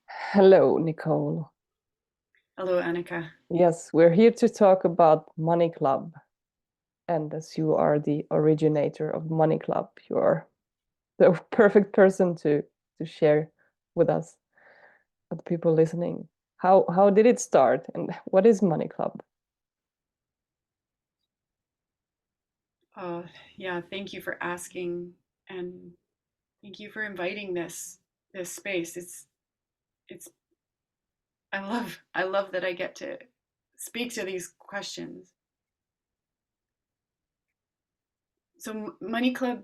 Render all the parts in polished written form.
Hello, Nicole. Hello, Annika. Yes, we're here to talk about Money Club. And as you are the originator of Money Club, you're the perfect person to share with us, with people listening. How did it start and what is Money Club? Uh, yeah, thank you for asking, and thank you for inviting this space. It's I love that I get to speak to these questions. So Money Club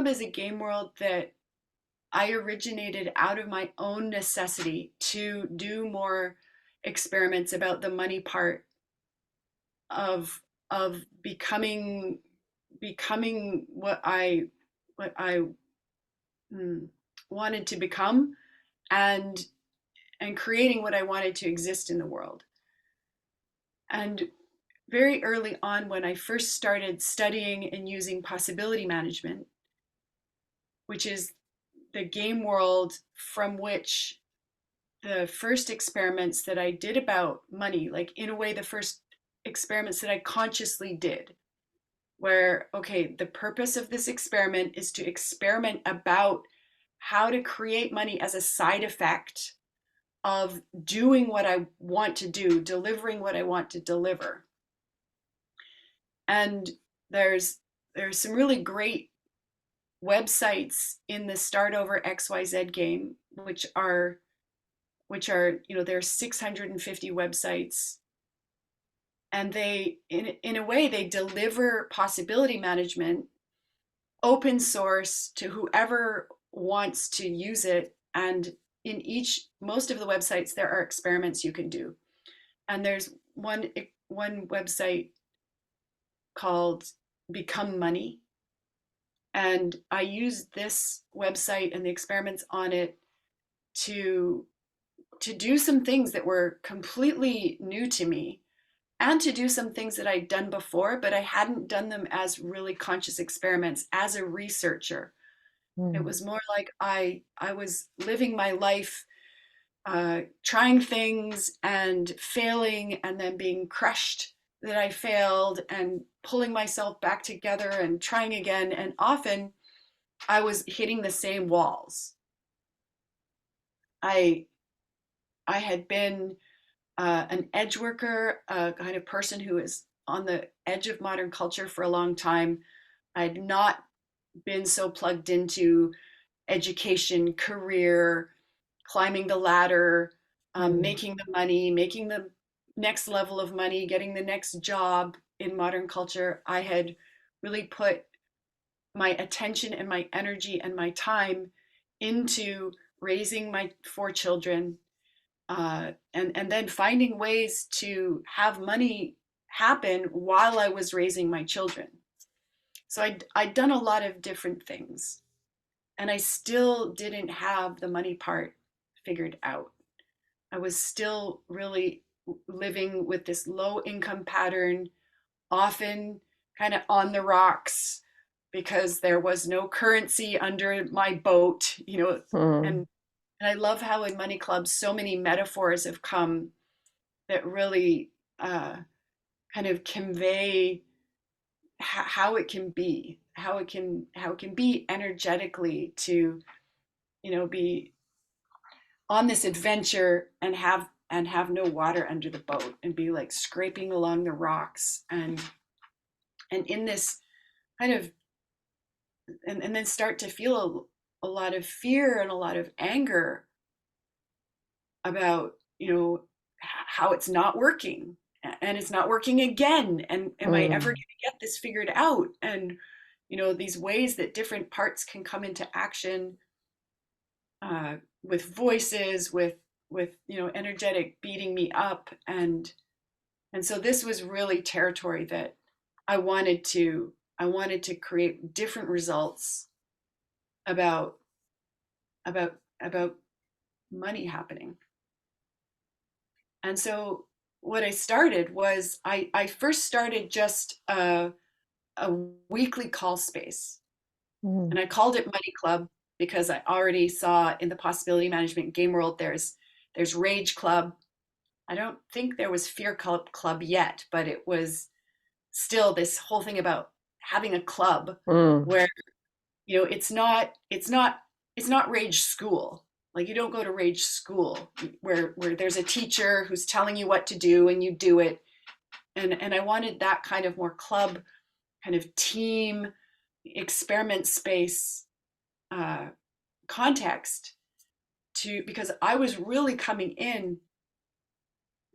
is a game world that I originated out of my own necessity to do more experiments about the money part of becoming what I mm, wanted to become, and creating what I wanted to exist in the world. And very early on, when I first started studying and using possibility management, which is the game world from which the first experiments that I did about money, like in a way, the first experiments that I consciously did, where, okay, the purpose of this experiment is to experiment about how to create money as a side effect of doing what I want to do, delivering what I want to deliver. And there's some really great websites in the Start Over XYZ game, which are there's 650 websites, and they in a way they deliver possibility management open source to whoever wants to use it. And in each most of the websites there are experiments you can do. And there's one website called Become Money. And I used this website and the experiments on it to do some things that were completely new to me, and to do some things that I'd done before, but I hadn't done them as really conscious experiments as a researcher. It Mm. was more like I was living my life, trying things and failing, and then being crushed that I failed, and pulling myself back together and trying again. And often I was hitting the same walls. I I had been an edge worker, a kind of person who is on the edge of modern culture for a long time. I had not been so plugged into education, career, climbing the ladder, Mm. making the money, making the next level of money, getting the next job in modern culture. I had really put my attention and my energy and my time into raising my four children, and then finding ways to have money happen while I was raising my children. So I'd done a lot of different things, and I still didn't have the money part figured out. I was still really living with this low income pattern, often kind of on the rocks, because there was no currency under my boat, Mm. and I love how in Money Club so many metaphors have come that really uh, kind of convey how it can be, how it can be energetically to be on this adventure and have no water under the boat, and be like scraping along the rocks, and in this kind of and then start to feel a lot of fear and a lot of anger about how it's not working, and it's not working again, and am I ever going Mm. to get this figured out, and these ways that different parts can come into action, with voices, with energetic beating me up, and so this was really territory that I wanted to I wanted to create different results about about money happening. And so what I started was I first started just a weekly call space, Mm. and I called it Money Club because I already saw in the possibility management game world there's There's Rage Club. I don't think there was Fear Club yet, but it was still this whole thing about having a club Mm. where, you know, it's not rage school. Like, you don't go to rage school where there's a teacher who's telling you what to do and you do it. And I wanted that kind of more club, kind of team experiment space uh, context, to because I was really coming in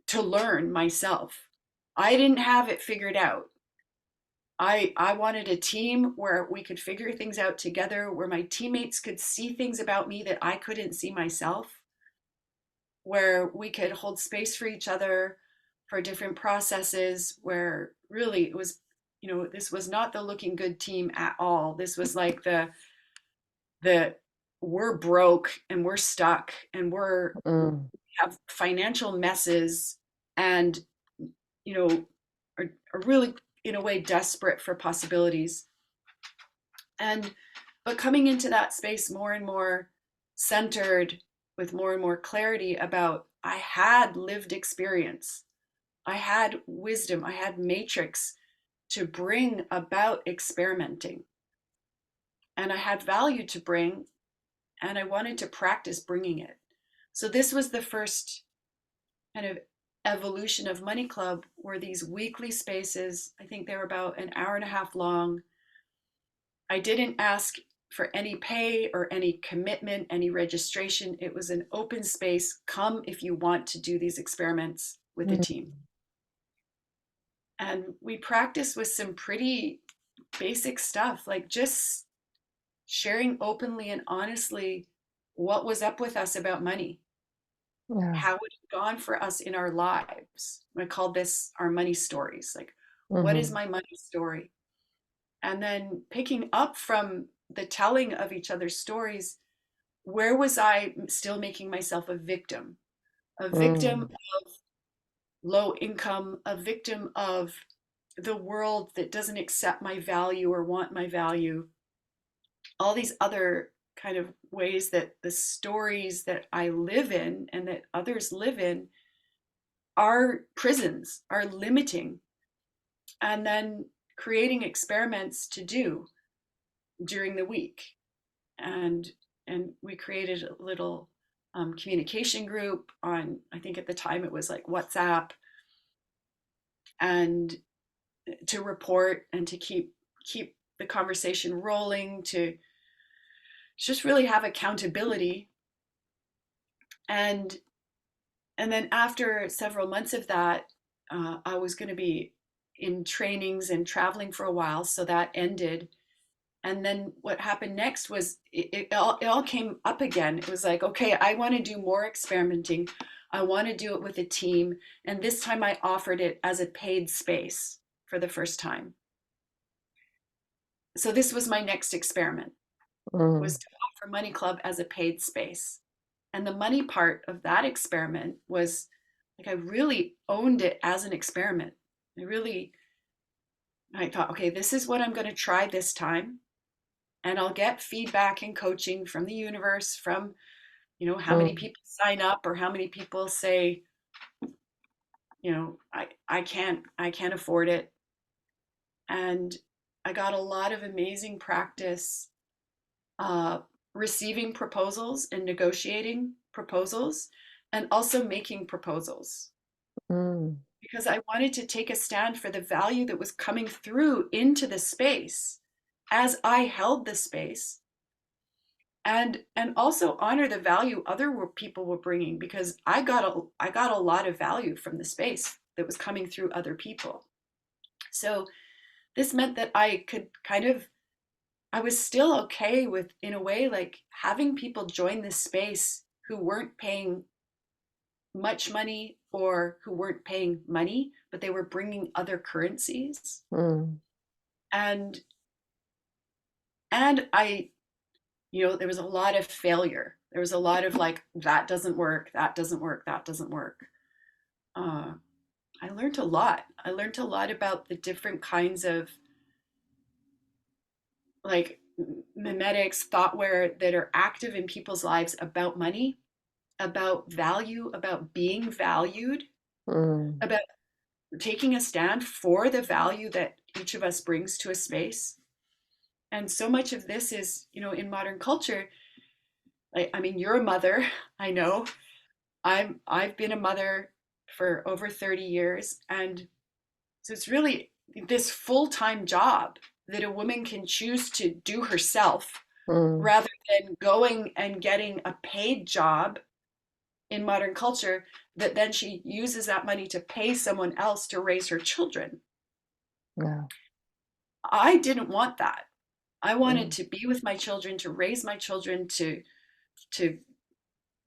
to learn myself. I didn't have it figured out. I wanted a team where we could figure things out together, where my teammates could see things about me that I couldn't see myself, where we could hold space for each other for different processes, where really it was, you know, this was not the looking good team at all. This was like the we're broke and we're stuck and we're Mm. have financial messes, and, you know, are really in a way desperate for possibilities. And but coming into that space more and more centered, with more and more clarity about, I had lived experience, I had wisdom, I had matrix to bring about experimenting, and I had value to bring, and I wanted to practice bringing it. So this was the first kind of evolution of Money Club, were these weekly spaces. I think they were about an hour and a half long. I didn't ask for any pay or any commitment, any registration. It was an open space. Come if you want to do these experiments with a Mm. team. And we practiced with some pretty basic stuff, like just sharing openly and honestly what was up with us about money, Yeah. how it had gone for us in our lives. I called this our money stories. Like, what is Mm-hmm. my money story? And then picking up from the telling of each other's stories, where was I still making myself a victim Mm. of low income, a victim of the world that doesn't accept my value or want my value, all these other kind of ways that the stories that I live in and that others live in are prisons, are limiting, and then creating experiments to do during the week. And and we created a little communication group on, I think at the time it was like WhatsApp, and to report and to keep the conversation rolling, to just really have accountability. And and then after several months of that, I was going to be in trainings and traveling for a while, so that ended. And then what happened next was it all came up again. It was like, okay, I want to do more experimenting. I want to do it with a team. And this time I offered it as a paid space for the first time. So this was my next experiment, was Mm. to offer Money Club as a paid space. And the money part of that experiment was like, I really owned it as an experiment. I thought, okay, this is what I'm going to try this time, and I'll get feedback and coaching from the universe, from, you know, how many Mm. people sign up or how many people say, you know, I can't afford it. And I got a lot of amazing practice uh, receiving proposals and negotiating proposals, and also making proposals, Mm. because I wanted to take a stand for the value that was coming through into the space as I held the space, and also honor the value other people were bringing, because I got a lot of value from the space that was coming through other people. So this meant that I could kind of, I was still okay with, in a way, like having people join this space who weren't paying much money or who weren't paying money, but they were bringing other currencies. Mm. And I, you know, there was a lot of failure. There was a lot of like, that doesn't work, that doesn't work, that doesn't work. Uh, I learned a lot. I learned a lot about the different kinds of like mimetics, thoughtware that are active in people's lives about money, about value, about being valued, Mm. about taking a stand for the value that each of us brings to a space. And so much of this is, in modern culture, I mean, you're a mother, I know. I've been a mother for over 30 years. And so it's really this full-time job that a woman can choose to do herself Mm. rather than going and getting a paid job in modern culture that then she uses that money to pay someone else to raise her children. Yeah. I didn't want that. I wanted Mm. to be with my children, to raise my children, to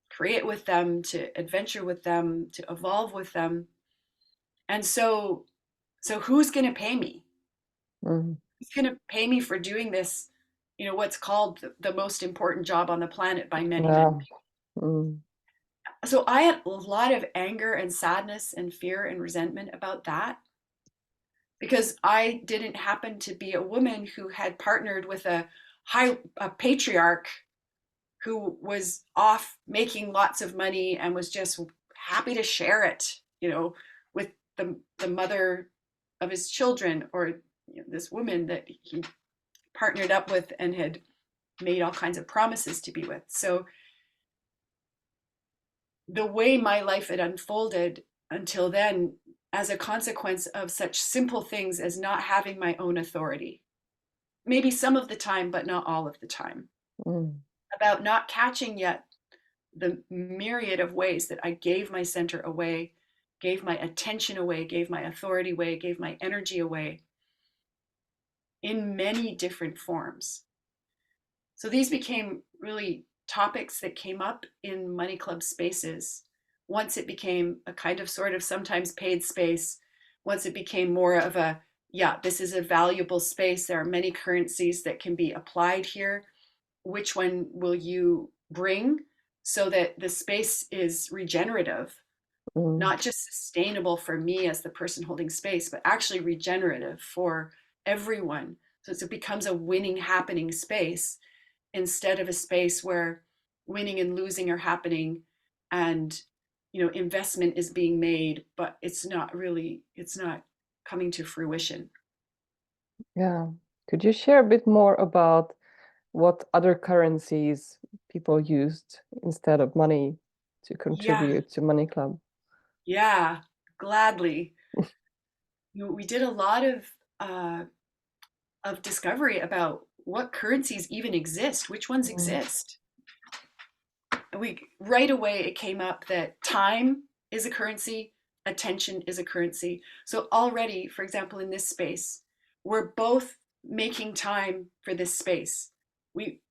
create with them, to adventure with them, to evolve with them. And so who's going to pay me? Mm. Who's going to pay me for doing this, what's called the most important job on the planet by many, many Yeah. people. Mm. So I had a lot of anger and sadness and fear and resentment about that because I didn't happen to be a woman who had partnered with a patriarch who was off making lots of money and was just happy to share it, with the mother of his children, or this woman that he partnered up with and had made all kinds of promises to be with. So the way my life had unfolded until then, as a consequence of such simple things as not having my own authority, maybe some of the time, but not all of the time, Mm. about not catching yet the myriad of ways that I gave my center away, gave my attention away, gave my authority away, gave my energy away in many different forms. So these became really topics that came up in Money Club spaces. Once it became a kind of sort of sometimes paid space, once it became more of a, yeah, this is a valuable space. There are many currencies that can be applied here. Which one will you bring so that the space is regenerative, Mm. not just sustainable for me as the person holding space, but actually regenerative for everyone. So it becomes a winning, happening space instead of a space where winning and losing are happening and investment is being made, but it's not coming to fruition. Yeah. Could you share a bit more about what other currencies people used instead of money to Yeah, contribute to Money Club? yeah, gladly. We did a lot of discovery about what currencies even exist, which ones Mm. exist. We right away it came up that time is a currency, attention is a currency. So already, for example, in this space, we're both making time for this space. We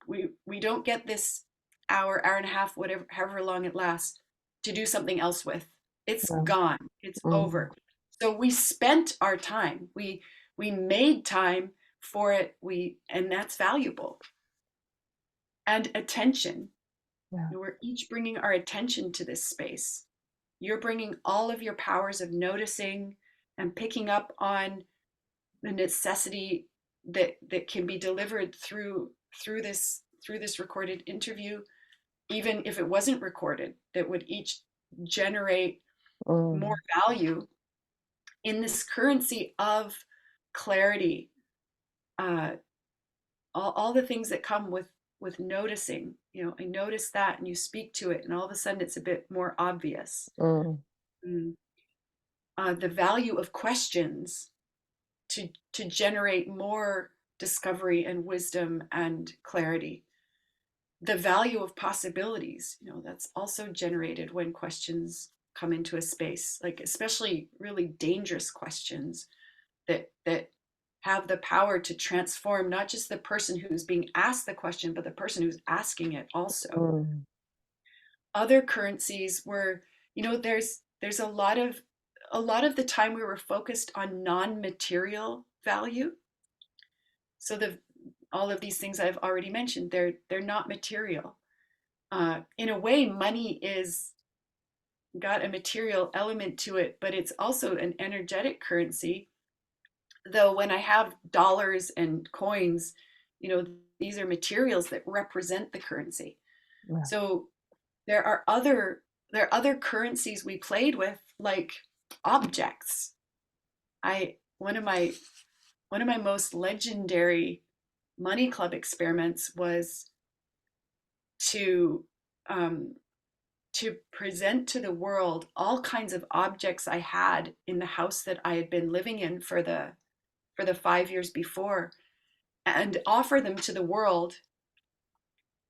don't get this hour and a half, whatever, however long it lasts, to do something else with. It's Yeah. gone. It's Mm. over. So we spent our time. We made time for it. And that's valuable. And attention, Yeah. we're each bringing our attention to this space. You're bringing all of your powers of noticing and picking up on the necessity that can be delivered through this recorded interview, even if it wasn't recorded, that would each generate more Mm. value in this currency of clarity, uh, all the things that come with noticing. I notice that, and you speak to it, and all of a sudden it's a bit more obvious. Mm. Mm. The value of questions to generate more discovery and wisdom and clarity. The value of possibilities, that's also generated when questions come into a space, like especially really dangerous questions that have the power to transform not just the person who's being asked the question, but the person who's asking it also. Mm. Other currencies were, there's a lot of the time we were focused on non-material value. So all of these things I've already mentioned, they're not material. In a way, money is got a material element to it, but it's also an energetic currency. Though when I have dollars and coins, these are materials that represent the currency. Yeah. So there are other there are other currencies we played with, like objects. I one of my most legendary money club experiments was to um, to present to the world all kinds of objects I had in the house that I had been living in for the 5 years before, and offer them to the world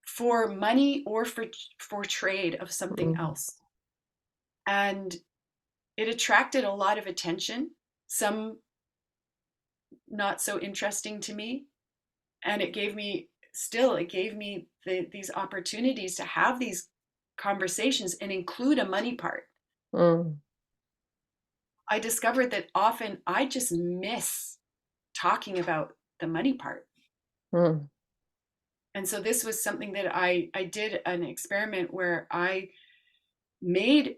for money or for trade of something Mm, else. And it attracted a lot of attention, some not so interesting to me, and it gave me these opportunities to have these conversations and include a money part. mm, I discovered that often I just miss talking about the money part. mm, And so this was something that I did an experiment where made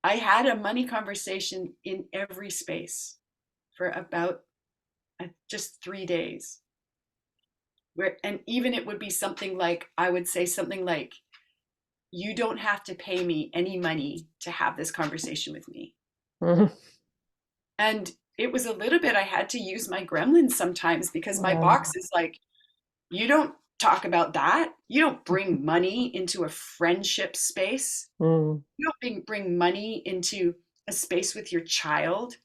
I had a money conversation in every space for about just 3 days. Where, and even it would be something like, I would say something like, you don't have to pay me any money to have this conversation with me. mm. And it was a little bit, I had to use my gremlins sometimes because my Yeah. box is like, you don't talk about that. You don't bring money into a friendship space. Mm, You don't bring money into a space with your child.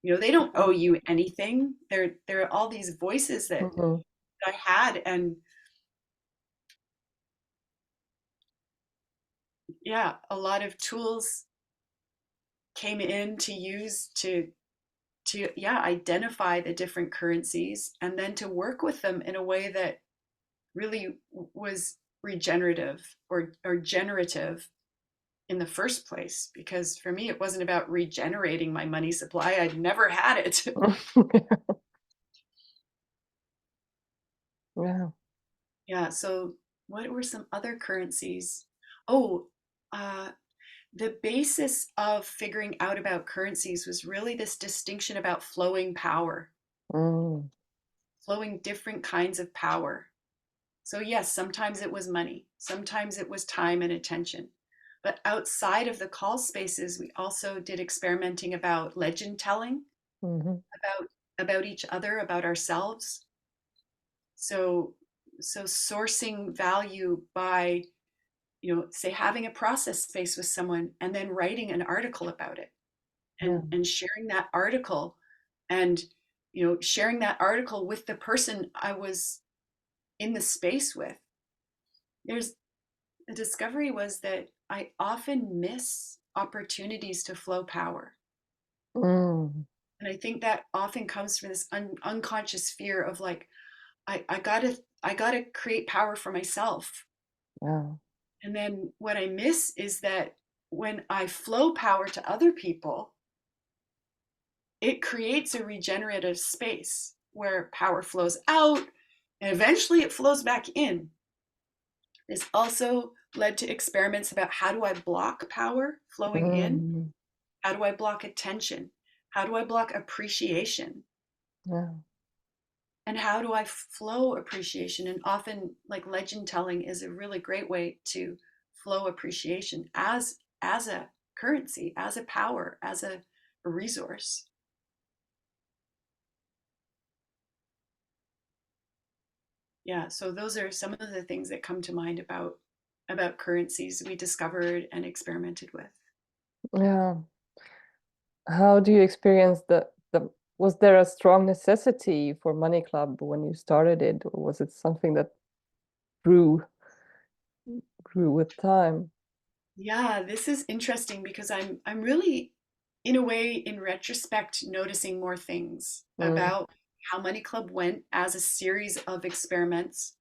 You know, they don't owe you anything. There are all these voices that mhm, I had, and yeah, a lot of tools came in to use to yeah, identify the different currencies and then to work with them in a way that really was regenerative or generative in the first place, because for me it wasn't about regenerating my money supply. I'd never had it. Yeah. Yeah, so what were some other currencies? Oh, uh, the basis of figuring out about currencies was really this distinction about flowing power, Mm, flowing different kinds of power. So, yes, sometimes it was money, sometimes it was time and attention. But outside of the call spaces, we also did experimenting about legend telling, mhm, about each other, about ourselves. So, so sourcing value by, you know, say having a process space with someone and then writing an article about it, yeah. and sharing that article, and you know, sharing that article with the person I was in the space with. There's The discovery was that I often miss opportunities to flow power. Mm, And I think that often comes from this unconscious fear of like, I gotta create power for myself. yeah. And then what I miss is that when I flow power to other people, it creates a regenerative space where power flows out and eventually it flows back in. This also led to experiments about, how do I block power flowing in? Mm, How do I block attention? How do I block appreciation? yeah. And how do I flow appreciation? And often, like, legend telling is a really great way to flow appreciation as a currency, as a power, as a resource. Yeah, so those are some of the things that come to mind about currencies we discovered and experimented with. Yeah. How do you experience the was there a strong necessity for Money Club when you started it, or was it something that grew grew with time? Yeah, this is interesting because I'm really, in a way, in retrospect, noticing more things Mm, about how Money Club went as a series of experiments.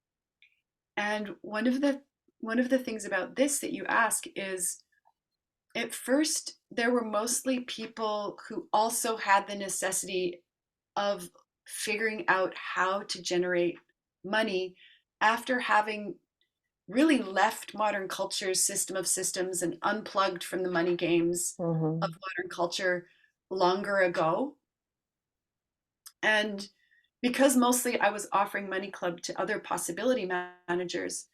And one of the things about this that you ask is, at first there were mostly people who also had the necessity of figuring out how to generate money after having really left modern culture's system of systems and unplugged from the money games of mhm, modern culture longer ago. And because mostly I was offering Money Club to other possibility managers,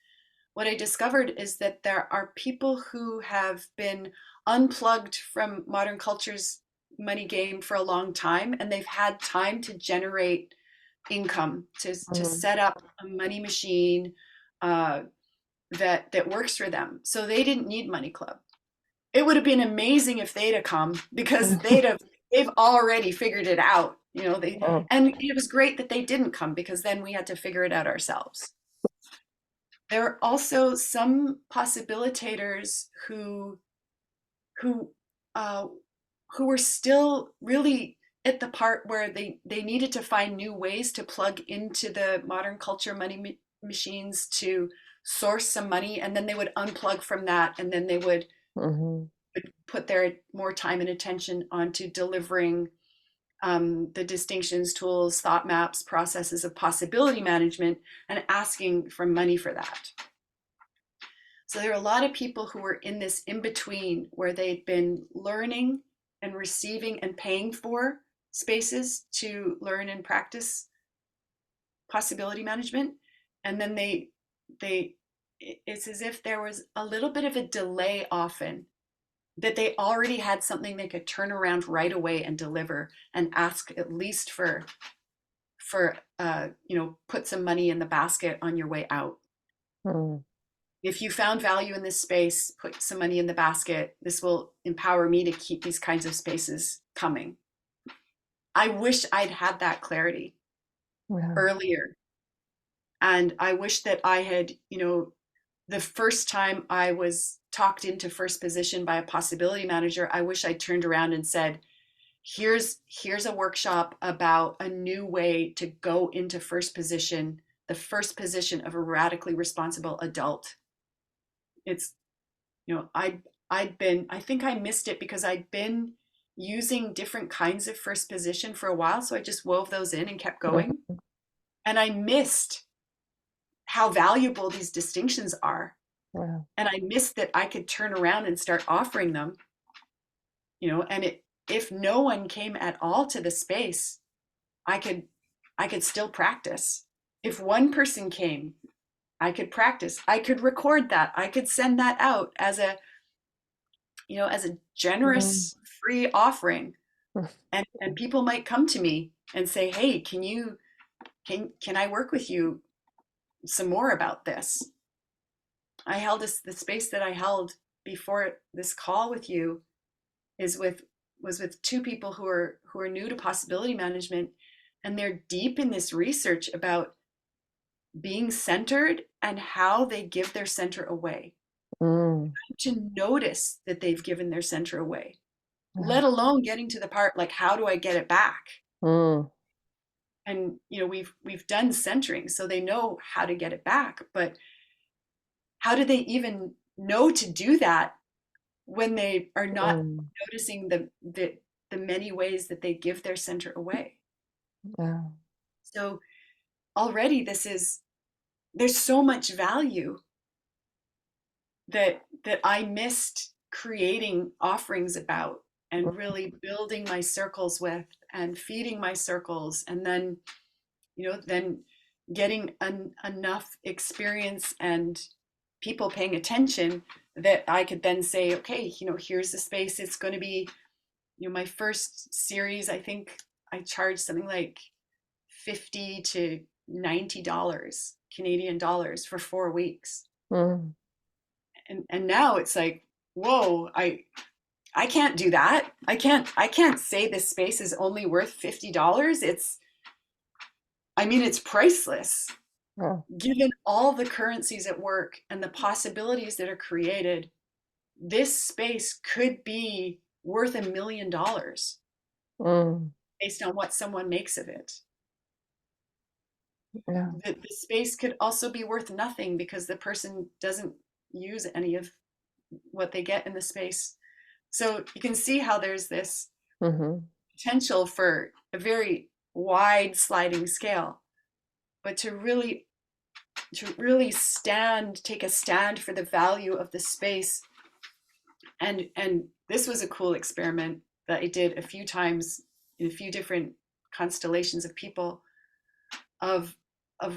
what I discovered is that there are people who have been unplugged from modern culture's money game for a long time, and they've had time to generate income, to Mm. set up a money machine uh, that works for them. So they didn't need Money Club. It would have been amazing if they'd have come, because they've already figured it out. Oh. And it was great that they didn't come, because then we had to figure it out ourselves. There are also some possibilitators who uh, who were still really at the part where they needed to find new ways to plug into the modern culture money machines to source some money, and then they would unplug from that, and then they Mm-hmm. would put their more time and attention onto delivering the distinctions, tools, thought maps, processes of possibility management, and asking for money for that. So there are a lot of people who were in this in between, where they'd been learning and receiving and paying for spaces to learn and practice possibility management. And then they it's as if there was a little bit of a delay often, that they already had something they could turn around right away and deliver, and ask at least for put some money in the basket on your way out. Mm. If you found value in this space, put some money in the basket. This will empower me to keep these kinds of spaces coming. I wish I'd had that clarity Yeah. earlier. And I wish that I had, the first time I was talked into first position by a possibility manager, I wish I turned around and said, here's a workshop about a new way to go into first position, the first position of a radically responsible adult. It's I think I missed it because I'd been using different kinds of first position for a while. So I just wove those in and kept going. Mm. And I missed how valuable these distinctions are. Yeah. And I missed that I could turn around and start offering them, if no one came at all to the space, I could still practice. If one person came, I could practice. I could record that. I could send that out as a Mm. generous free offering, and people might come to me and say, hey, can I work with you some more about this? I held the space that I held before this call with you is with was with two people who are new to possibility management, and they're deep in this research about being centered and how they give their center away, Mm. to notice that they've given their center away, Yeah. let alone getting to the part like, how do I get it back? Mm. And we've done centering, so they know how to get it back, but how do they even know to do that when they are not Mm. noticing the many ways that they give their center away? Yeah. So already there's so much value that I missed creating offerings about, and really building my circles with, and feeding my circles, and then getting enough experience and people paying attention, that I could then say, okay, here's the space. It's going to be, my first series, I think I charged something like 50 to $90 Canadian dollars for 4 weeks. Mm. And now it's like, whoa, I can't do that. I can't say this space is only worth $50. It's priceless. Yeah. Given all the currencies at work and the possibilities that are created, this space could be worth $1 million Mm. based on what someone makes of it. Yeah. The space could also be worth nothing because the person doesn't use any of what they get in the space. So you can see how there's this Mm-hmm. potential for a very wide sliding scale, but to really take a stand for the value of the space. And this was a cool experiment that I did a few times in a few different constellations of people, of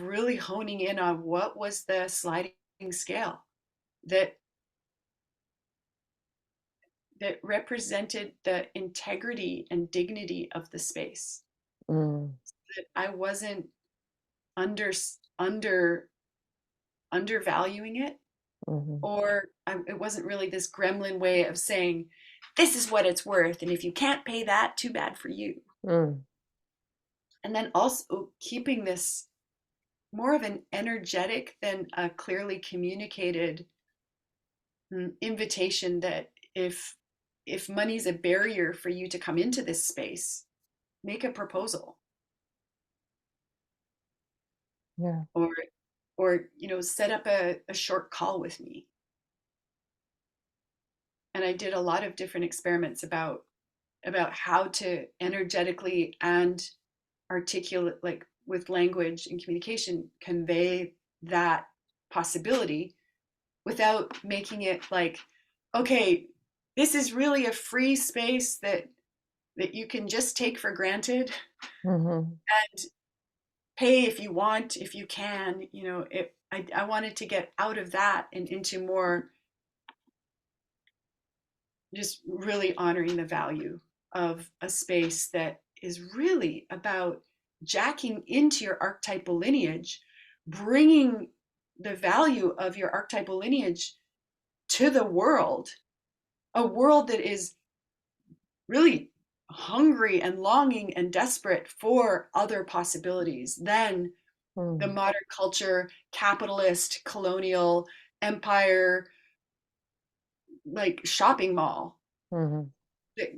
really honing in on what was the sliding scale that that represented the integrity and dignity of the space. Mm, That I wasn't under under undervaluing it, mhm, or it wasn't really this gremlin way of saying this is what it's worth, and if you can't pay that, too bad for you. mm, And then also keeping this more of an energetic than a clearly communicated invitation that if money's a barrier for you to come into this space, make a proposal, yeah. or set up a short call with me. And I did a lot of different experiments about how to energetically and articulate, like with language and communication, convey that possibility without making it like, okay, this is really a free space that you can just take for granted Mhm, and pay if you want, if you can. I wanted to get out of that and into more just really honoring the value of a space that is really about jacking into your archetypal lineage, bringing the value of your archetypal lineage to the world, a world that is really hungry and longing and desperate for other possibilities than the mm, modern culture, capitalist, colonial, empire, like shopping mall mhm,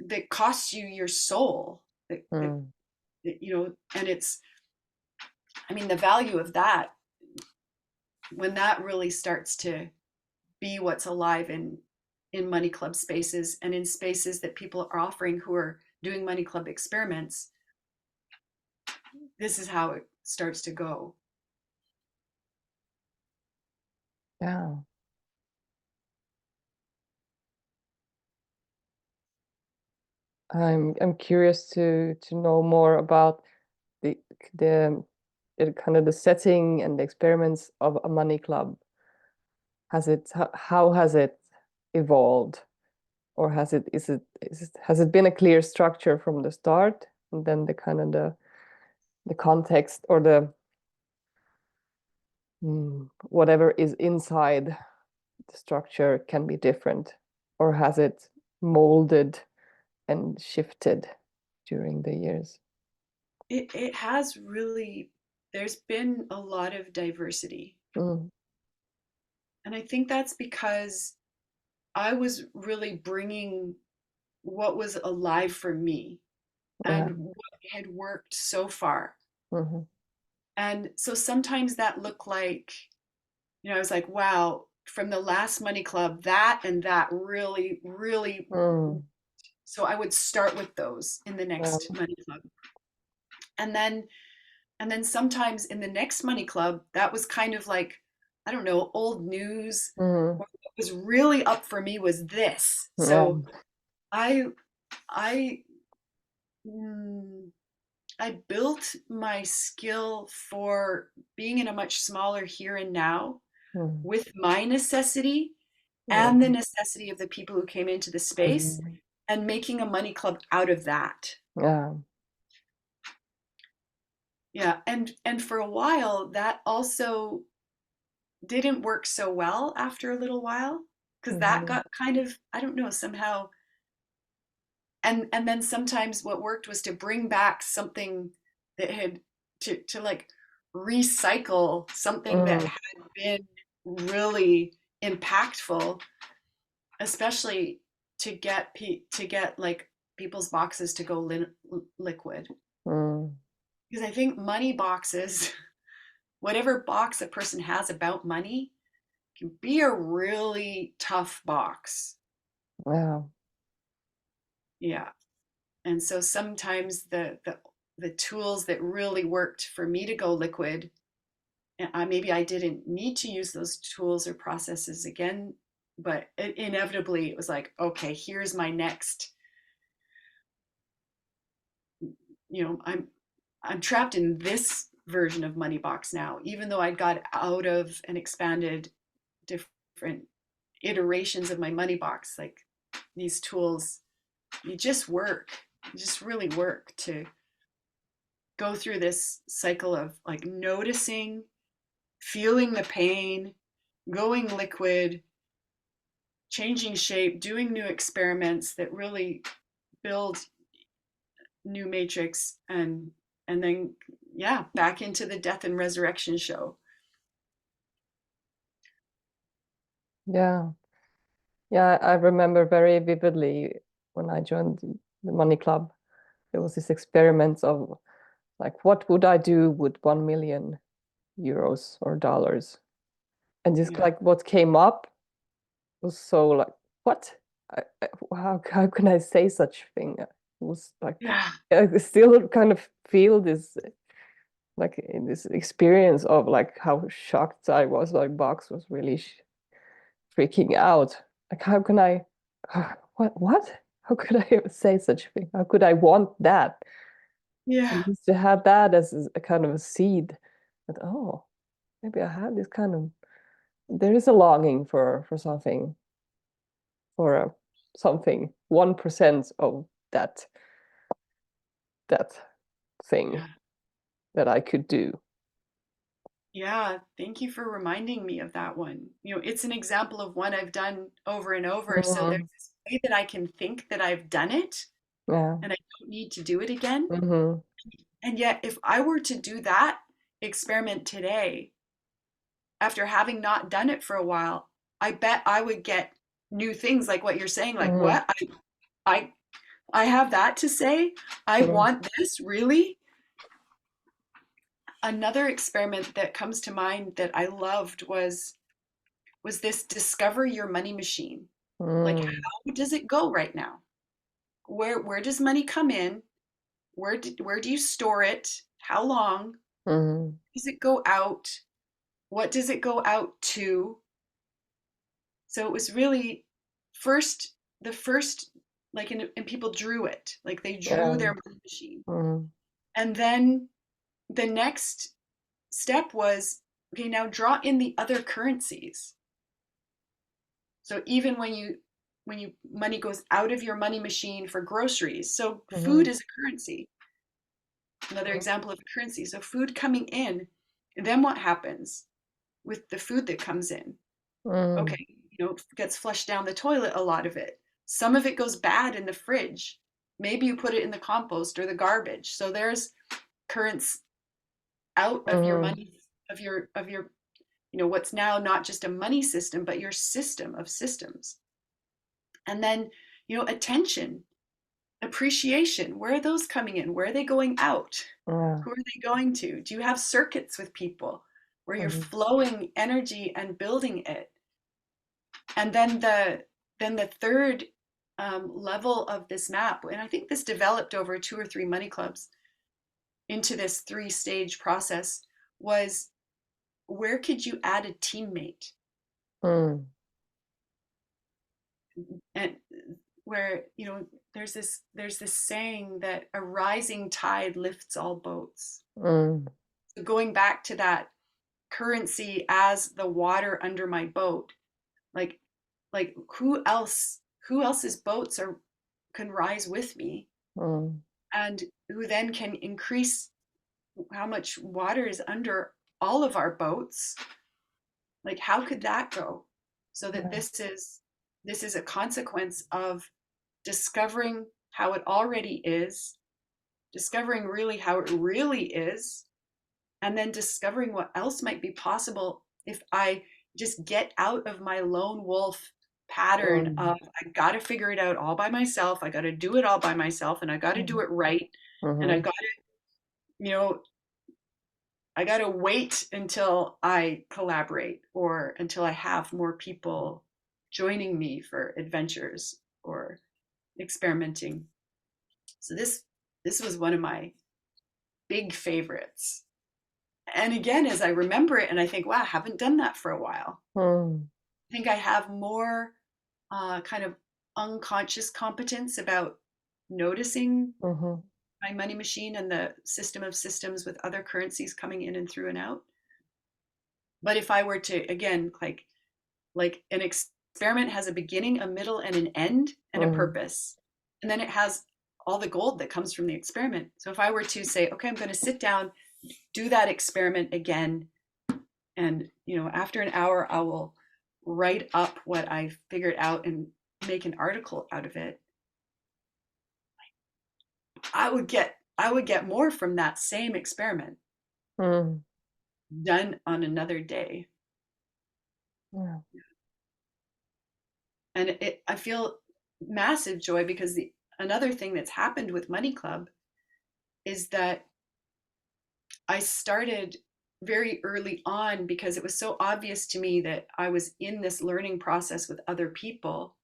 that costs you your soul. mm. And it's, I mean, the value of that, when that really starts to be what's alive in money club spaces and in spaces that people are offering who are doing money club experiments, this is how it starts to go. Yeah. I'm curious to know more about the the the kind of the setting and the experiments of a money club. How has it evolved? Or has it been a clear structure from the start, and then the kind of the context or the whatever is inside the structure can be different, or has it molded and shifted during the years? It has really, there's been a lot of diversity. Mm, And I think that's because I was really bringing what was alive for me yeah. and what had worked so far. Hmm. And so sometimes that looked like, I was like, wow, from the last money club, that and that really, really. Mm, So I would start with those in the yeah. next money club. And then sometimes in the next money club, that was kind of like, I don't know, old news. Mm, Or what was really up for me was this. yeah. So I I mm, I built my skill for being in a much smaller here and now Mm, with my necessity and the mm, necessity of the people who came into the space, mm, and making a money club out of that. yeah. Yeah, and for a while that also didn't work so well after a little while, because that Hmm. got kind of, I don't know, somehow. And then sometimes what worked was to bring back something that had, to like recycle something that Mm, had been really impactful, especially to get like people's boxes to go liquid. mm, Because I think money boxes, whatever box a person has about money, can be a really tough box. yeah. Yeah. And so sometimes the tools that really worked for me to go liquid, and maybe I didn't need to use those tools or processes again, but inevitably it was like, okay, here's my next, I'm trapped in this version of money box now, even though I got out of and expanded different iterations of my money box. Like these tools, you just work, you just really work to go through this cycle of like noticing, feeling the pain, going liquid, changing shape, doing new experiments that really build new matrix, and then yeah, back into the death and resurrection show. Yeah. Yeah, I remember very vividly when I joined the Money Club, there was this experiment of like, what would I do with 1 million euros or dollars? And just Yeah. like what came up was so like, what? How can I say such thing? It was like, Yeah. I still kind of feel this like in this experience of like how shocked I was. Like Box was really freaking out. Like, how can I? What? How could I ever say such a thing? How could I want that? Yeah. And just to have that as a kind of a seed that, oh, maybe I have this kind of, there is a longing for something, for something, 1% of that thing Yeah. that I could do. Yeah, thank you for reminding me of that one. You know, it's an example of one I've done over and over. So there's Mhm. this way that I can think that I've done it Yeah. and I don't need to do it again. Hmm. And yet, if I were to do that experiment today, after having not done it for a while, I bet I would get new things like what you're saying, like, Hmm. what? I I have that to say. I Hmm. want this, really? Another experiment that comes to mind that I loved was this discover your money machine. Like, Hmm. how does it go right now? Where does money come in? Where do you store it? How long? Hmm. Does it go out? What does it go out to? So it was really first the first like and people drew it. Like they drew Yeah. their money machine. Hmm. And then the next step was, okay, now draw in the other currencies. So even when you money goes out of your money machine for groceries. So Hmm. food is a currency. Another example of a currency. So food coming in, and then what happens with the food that comes in? Hmm. Okay, gets flushed down the toilet, a lot of it. Some of it goes bad in the fridge. Maybe you put it in the compost or the garbage. So there's currents out of your Hmm. money, of your what's now not just a money system, but your system of systems. And then, attention, appreciation, where are those coming in? Where are they going out? Yeah. Who are they going to? Do you have circuits with people where you're Hmm. flowing energy and building it? And then the third level of this map, and I think this developed over 2 or 3 money clubs into this 3-stage process, was where could you add a teammate? Hmm. And where there's this saying that a rising tide lifts all boats. Hmm. So going back to that currency as the water under my boat, like who else's boats are can rise with me, Hmm. and who then can increase how much water is under all of our boats. Like, how could that go? So that Yeah. this is a consequence of discovering how it already is, discovering really how it really is, and then discovering what else might be possible if I just get out of my lone wolf pattern Hmm. of I got to figure it out all by myself, I got to do it all by myself, and I got to do Hmm. it right, and Hmm. you know I got to wait until I collaborate or until I have more people joining me for adventures or experimenting. So this was one of my big favorites. And again, as I remember it and I think, wow, I haven't done that for a while. Hmm. I think I have more kind of unconscious competence about noticing Hmm. my money machine and the system of systems with other currencies coming in and through and out. But if I were to, again, like Like an experiment has a beginning, a middle, and an end, and a Mm. purpose. And then it has all the gold that comes from the experiment. So if I were to say, okay, I'm going to sit down, do that experiment again, and after an hour, I will write up what I figured out and make an article out of it. I would get more from that same experiment Mm. done on another day. Yeah. And I feel massive joy because the another thing that's happened with Money Club is that I started very early on because it was so obvious to me that I was in this learning process with other people.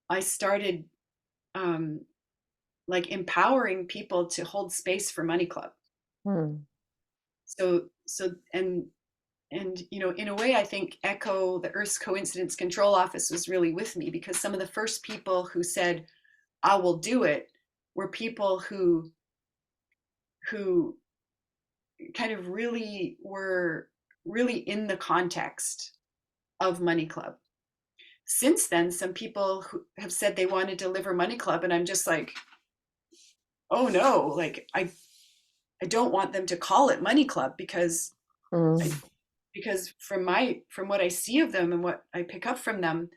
I started um, like empowering people to hold space for Money Club. Mm. So in a way, I think Echo, the Earth's Coincidence Control Office, was really with me because some of the first people who said, "I will do it," were people who kind of really were really in the context of Money Club. Since then, some people who have said they want to deliver Money Club, and I'm just like, oh no, like I don't want them to call it Money Club because I, Mm. because from what I see of them and what I pick up from them,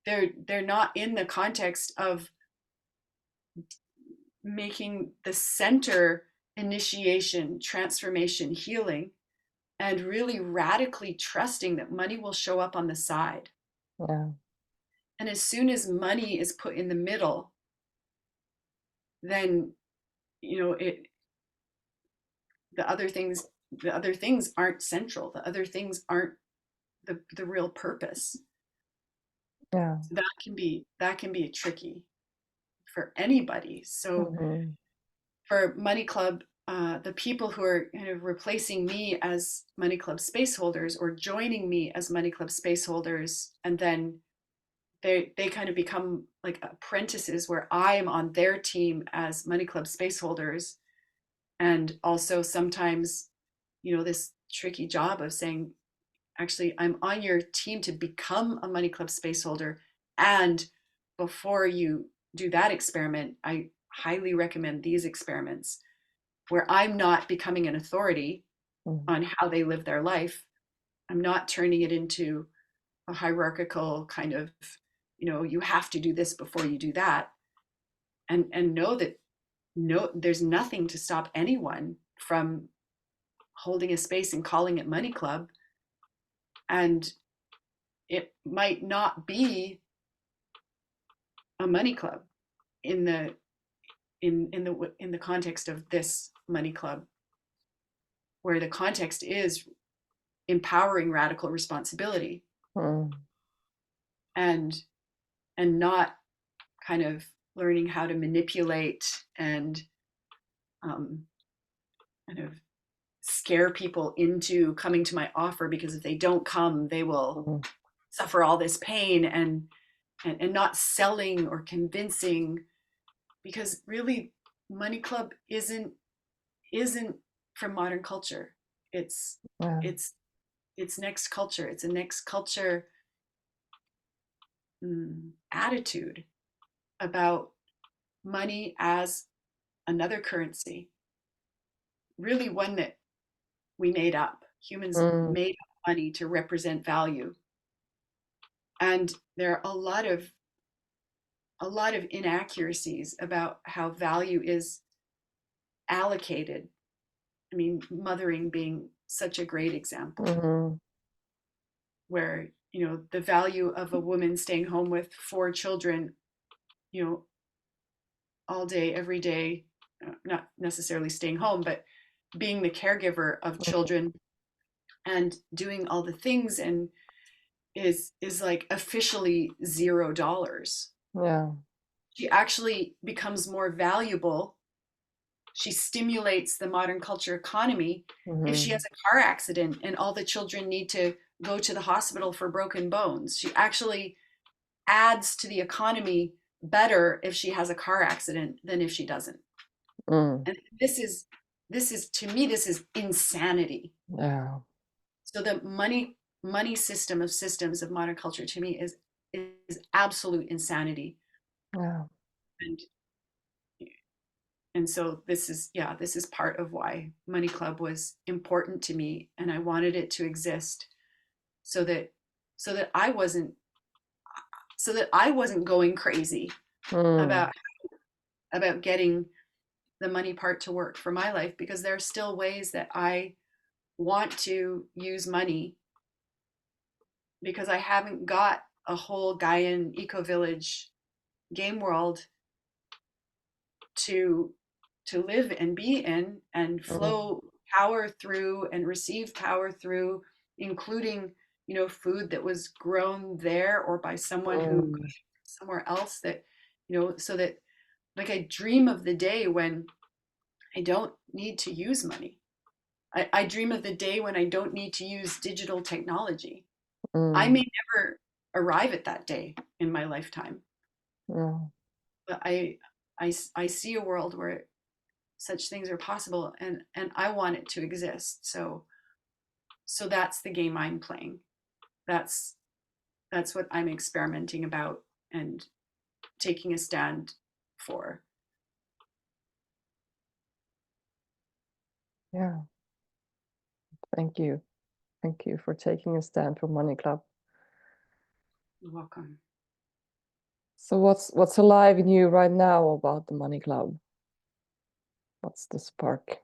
they're not in the context of making the center initiation, transformation, healing, and really radically trusting that money will show up on the side. Yeah. And as soon as money is put in the middle, then it the other things aren't central. The other things aren't the real purpose. Yeah. So that can be tricky for anybody. So Mhm. for Money Club, the people who are kind of replacing me as Money Club space holders or joining me as Money Club space holders, and then they kind of become like apprentices where I'm on their team as Money Club space holders, and also sometimes this tricky job of saying, actually, I'm on your team to become a Money Club space holder, and before you do that experiment, I highly recommend these experiments where I'm not becoming an authority Mm. on how they live their life. I'm not turning it into a hierarchical kind of, you have to do this before you do that. And know that no, there's nothing to stop anyone from holding a space and calling it Money Club. And it might not be a money club in the in the context of this Money Club, where the context is empowering radical responsibility Mm. and not kind of learning how to manipulate and um, kind of scare people into coming to my offer, because if they don't come, they will Mhm. suffer all this pain, and not selling or convincing, because really Money Club isn't from modern culture. It's Yeah. it's it's next culture. It's a next culture attitude about money as another currency, really one that we made up. Humans Mm. made up money to represent value. And there are a lot of inaccuracies about how value is allocated. I mean, mothering being such a great example, Mhm. where the value of a woman staying home with 4 children, you know, all day, every day, not necessarily staying home, but being the caregiver of Mhm. children and doing all the things, and is like officially $0. Yeah. She actually becomes more valuable. She stimulates the modern culture economy if she has Mhm. a car accident and all the children need to go to the hospital for broken bones. She actually adds to the economy better if she has a car accident than if she doesn't. Mm. And this is to me, this is insanity. Yeah. So the money money system of systems of modern culture to me is absolute insanity. Yeah. And so this is part of why Money Club was important to me, and I wanted it to exist so that so that I wasn't going crazy Mm. about getting the money part to work for my life, because there are still ways that I want to use money, because I haven't got a whole Gaian eco village game world to live and be in and Mm. flow power through and receive power through, including, food that was grown there or by someone who got Mm. it somewhere else, that, so that, like, I dream of the day when I don't need to use money. I dream of the day when I don't need to use digital technology. I Mm. may never arrive at that day in my lifetime, Yeah. but I see a world where such things are possible, and I want it to exist. So that's the game I'm playing. That's that's what I'm experimenting about and taking a stand for. Yeah. Thank you. Thank you for taking a stand for Money Club. You're welcome. So what's alive in you right now about the Money Club? What's the spark?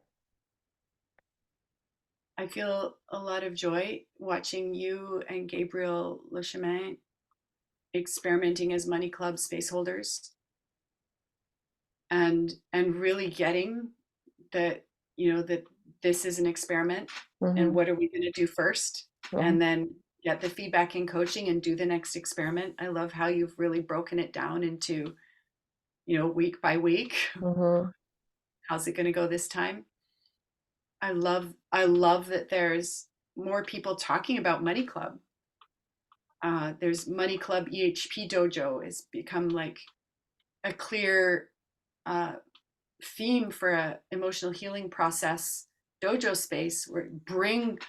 I feel a lot of joy watching you and Gabriel Le Chemin experimenting as Money Club space holders, and really getting that, that this is an experiment, and Mm-hmm. what are we going to do first, Uh-huh. and then get the feedback and coaching and do the next experiment. I love how you've really broken it down into, week by week. Mm-hmm. How's it going to go this time? I love that there's more people talking about Money Club. There's Money Club EHP Dojo has become like a clear uh, theme for a emotional healing process dojo space, where bring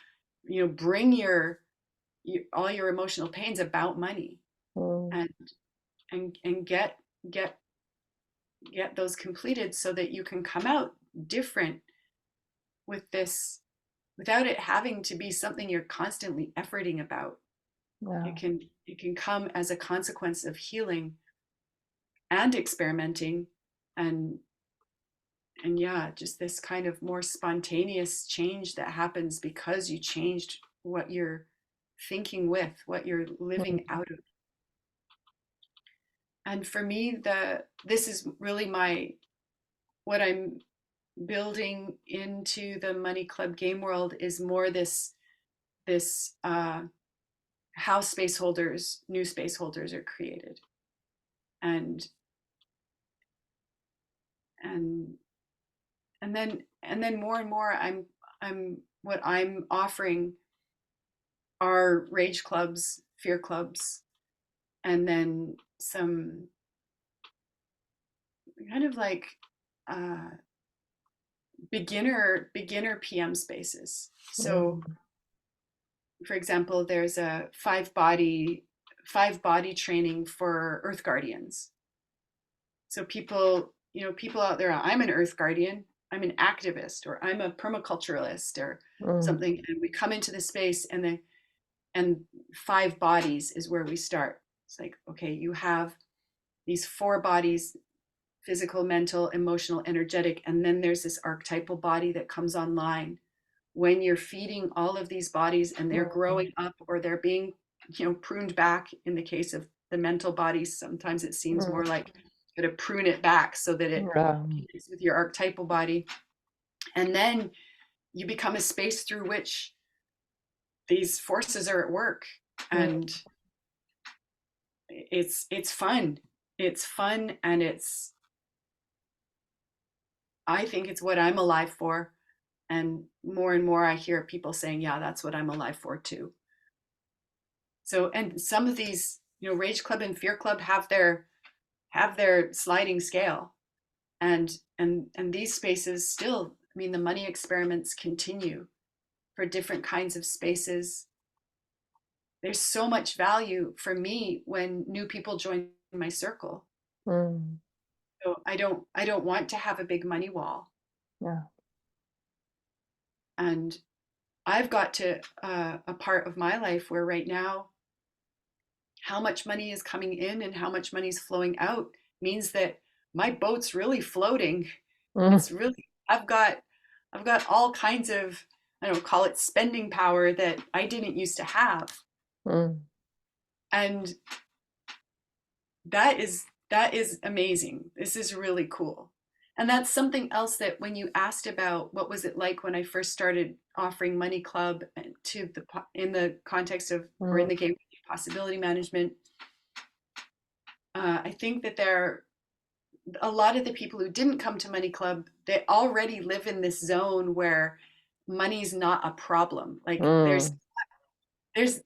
all your emotional pains about money, Mm. and get get those completed, so that you can come out different with this, without it having to be something you're constantly efforting about. Yeah. It can come as a consequence of healing and experimenting, and yeah, just this kind of more spontaneous change that happens because you changed what you're thinking with, what you're living Mm. out of. And for me, this is really my what I'm building into the Money Club game world, is more this how new space holders are created, and and and then more and more, I'm what I'm offering are rage clubs, fear clubs, and then some kind of like uh, beginner PM spaces. So, Mm. for example, there's a five body training for Earth Guardians. So people out there, I'm an Earth Guardian, I'm an activist, or I'm a permaculturalist, or Mm. something, and we come into the space, and five bodies is where we start. It's like, okay, you have these four bodies: physical, mental, emotional, energetic, and then there's this archetypal body that comes online when you're feeding all of these bodies, and they're Mm. growing up, or they're being, pruned back. In the case of the mental bodies, sometimes it seems more Mm. like to prune it back so that it Yeah. connects with your archetypal body, and then you become a space through which these forces are at work. Mm. And it's fun. It's fun, and I think it's what I'm alive for. And more I hear people saying, yeah, that's what I'm alive for too. So, and some of these, Rage Club and Fear Club have their sliding scale, and these spaces still, I mean, the money experiments continue for different kinds of spaces, there's so much value for me when new people join my circle. Mm. So I don't want to have a big money wall. Yeah. And I've got to a part of my life where right now how much money is coming in and how much money is flowing out means that my boat's really floating. Mm. It's really I've got all kinds of, I don't know, call it spending power that I didn't used to have. Mm. And that is amazing. This is really cool. And that's something else that when you asked about what was it like when I first started offering Money Club to the in the context of or in Mm. the game of possibility management, I think that there are a lot of the people who didn't come to Money Club, they already live in this zone where money's not a problem. Like Mm.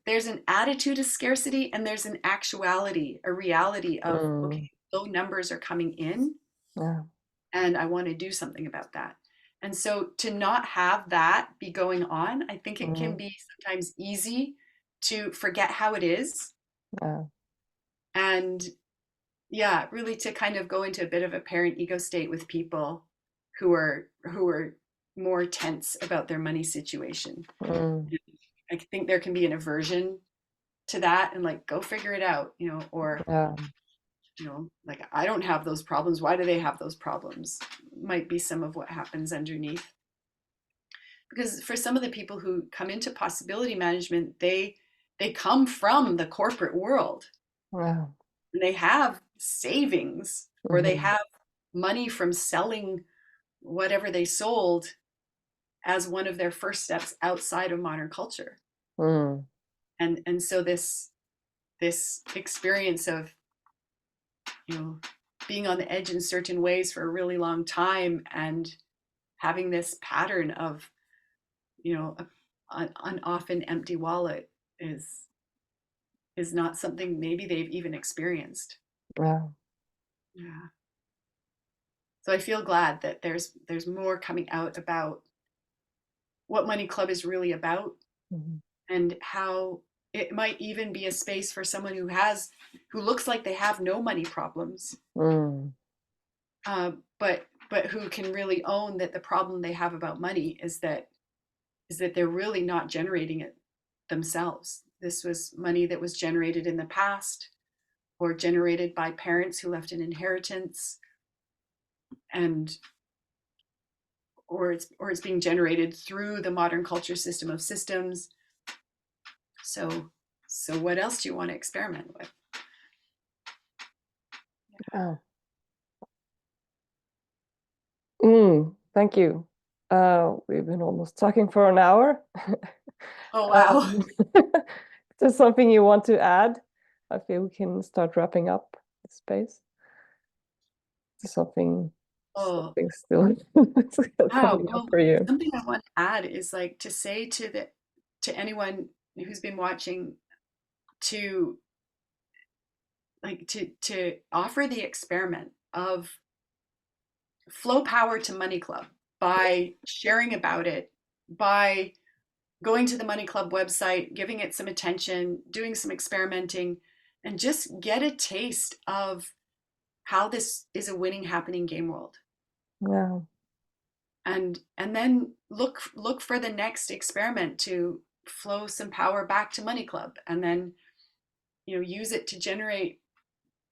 there's an attitude of scarcity and there's an actuality, a reality of, okay, Mm. low numbers are coming in Yeah. and I want to do something about that. And so to not have that be going on, I think it can Mm. be sometimes easy to forget how it is Yeah. and yeah, really to kind of go into a bit of a parent ego state with people who are more tense about their money situation. Mm. I think there can be an aversion to that and like go figure it out, or Yeah. like I don't have those problems. Why do they have those problems? Might be some of what happens underneath. Because for some of the people who come into possibility management, they come from the corporate world Yeah. and they have savings or they Mhm. have money from selling whatever they sold as one of their first steps outside of modern culture. Mm. And so this experience of you know being on the edge in certain ways for a really long time and having this pattern of an often empty wallet is not something maybe they've even experienced. Yeah. Yeah. So I feel glad that there's more coming out about what Money Club is really about Mhm. and how it might even be a space for someone who looks like they have no money problems, Mm. uh, but who can really own that the problem they have about money is that they're really not generating it themselves. This was money that was generated in the past or generated by parents who left an inheritance, and or it's being generated through the modern culture system of systems. So what else do you want to experiment with? Yeah. Mm. Thank you. We've been almost talking for an hour. Oh wow. Is there something you want to add? I feel we can start wrapping up the space. Something, Oh something still, still wow. coming up Well, for you. something I want to add is like to say to anyone who's been watching to to offer the experiment of flow power to Money Club by sharing about it, by going to the Money Club website, giving it some attention, doing some experimenting, and just get a taste of how this is a winning happening game world. Yeah. And then look for the next experiment to flow some power back to Money Club, and then use it to generate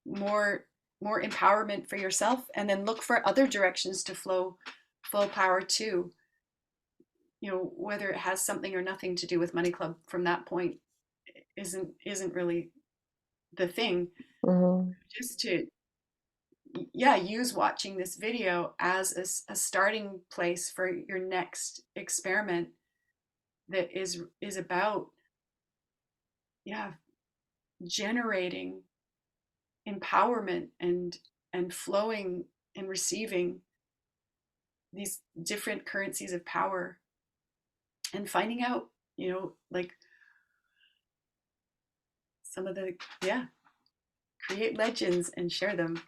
more more empowerment for yourself, and then look for other directions to flow power to, whether it has something or nothing to do with Money Club from that point isn't really the thing. Mhm. Just to, yeah, use watching this video as a starting place for your next experiment that is about, yeah, generating empowerment and flowing and receiving these different currencies of power and finding out, like some of the, yeah, create legends and share them.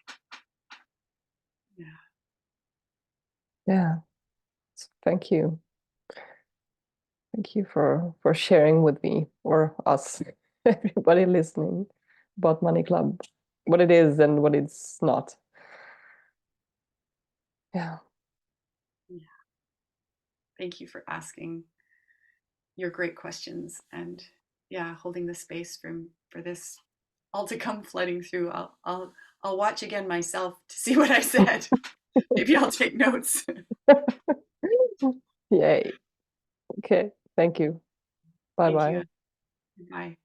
Yeah. Yeah. Thank you. Thank you for sharing with me or us. everybody listening about Money Club, what it is and what it's not. Yeah. Yeah. Thank you for asking your great questions and yeah, holding the space for this all to come flooding through. I'll watch again myself to see what I said. Maybe I'll take notes. Yay. Okay. Thank you. Bye Thank you. bye. Bye.